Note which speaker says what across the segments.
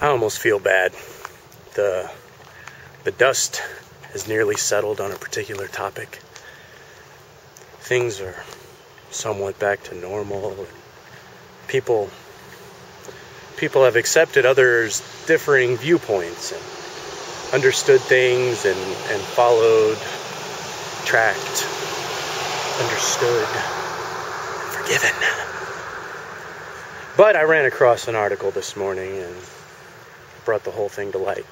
Speaker 1: I almost feel bad. The dust has nearly settled on a particular topic. Things are somewhat back to normal. People have accepted others' differing viewpoints and understood things and followed, tracked, understood, forgiven. But I ran across an article this morning and brought the whole thing to light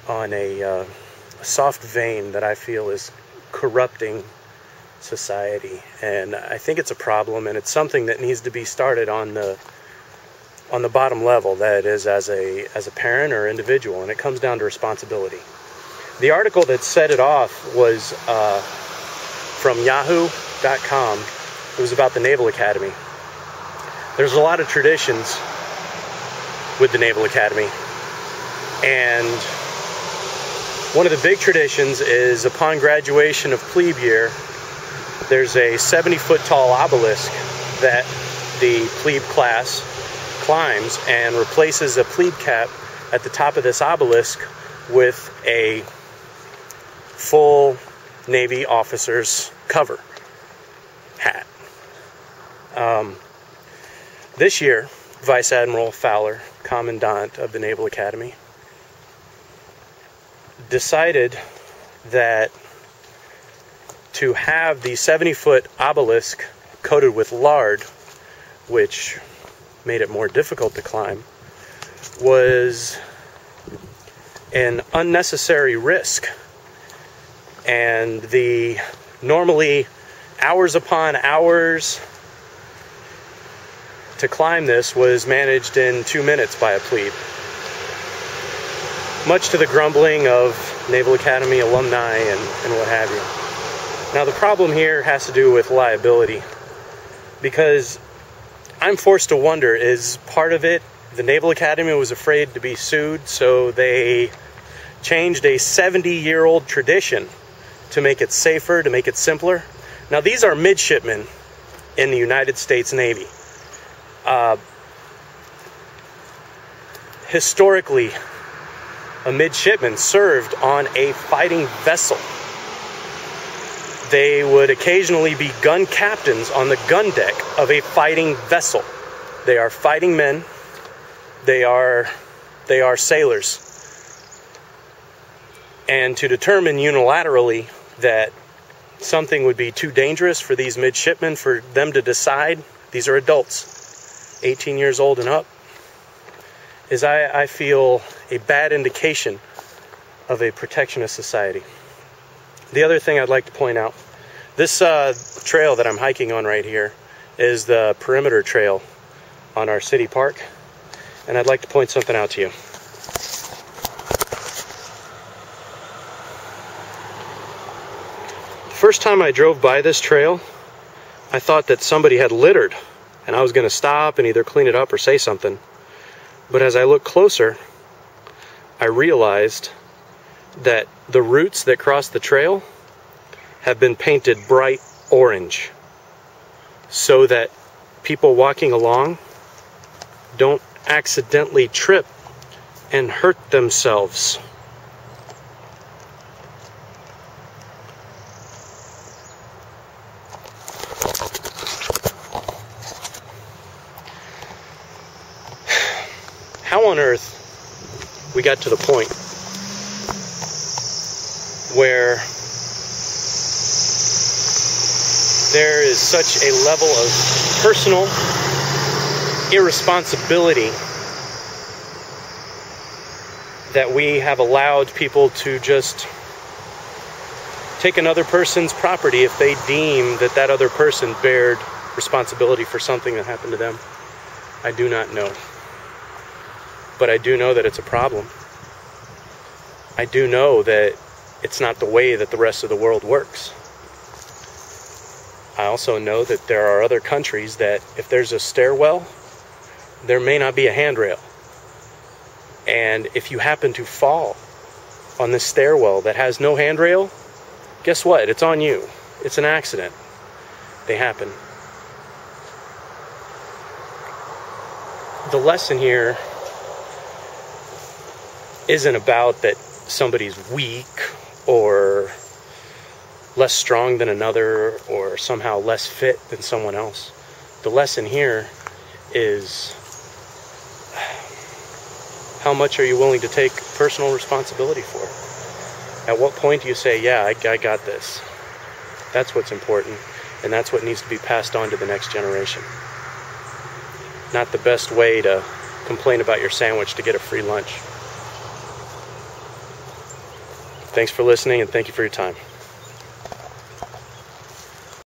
Speaker 1: on a soft vein that I feel is corrupting society. And I think it's a problem, and it's something that needs to be started on the bottom level, that is, as a parent or individual, and it comes down to responsibility. The article that set it off was from yahoo.com. It was about the Naval Academy. There's a lot of traditions with the Naval Academy, and one of the big traditions is upon graduation of plebe year, there's a 70-foot tall obelisk that the plebe class climbs and replaces a plebe cap at the top of this obelisk with a full Navy officer's cover hat. This year, Vice Admiral Fowler, Commandant of the Naval Academy, decided that to have the 70-foot obelisk coated with lard, which made it more difficult to climb, was an unnecessary risk. And the normally hours upon hours to climb this was managed in 2 minutes by a plebe, much to the grumbling of Naval Academy alumni and what have you. Now, the problem here has to do with liability, because I'm forced to wonder, is part of it the Naval Academy was afraid to be sued, so they changed a 70-year-old tradition to make it safer, to make it simpler? Now, these are midshipmen in the United States Navy. Historically, a midshipman served on a fighting vessel. They would occasionally be gun captains on the gun deck of a fighting vessel. They are fighting men. They are sailors. And to determine unilaterally that something would be too dangerous for these midshipmen, for them to decide, these are adults, 18 years old and up, is, I feel, a bad indication of a protectionist society. The other thing I'd like to point out, this trail that I'm hiking on right here is the perimeter trail on our city park, and I'd like to point something out to you. The first time I drove by this trail, I thought that somebody had littered, and I was going to stop and either clean it up or say something. But as I looked closer, I realized that the roots that cross the trail have been painted bright orange so that people walking along don't accidentally trip and hurt themselves. How on earth we got to the point where there is such a level of personal irresponsibility that we have allowed people to just take another person's property if they deem that that other person bared responsibility for something that happened to them? I do not know. But I do know that it's a problem. I do know that it's not the way that the rest of the world works. I also know that there are other countries that if there's a stairwell, there may not be a handrail. And if you happen to fall on this stairwell that has no handrail, guess what? It's on you. It's an accident. They happen. The lesson here isn't about that somebody's weak or less strong than another or somehow less fit than someone else. The lesson here is, how much are you willing to take personal responsibility for? At what point do you say, yeah, I got this? That's what's important, and that's what needs to be passed on to the next generation. Not the best way to complain about your sandwich to get a free lunch. Thanks for listening, and thank you for your time.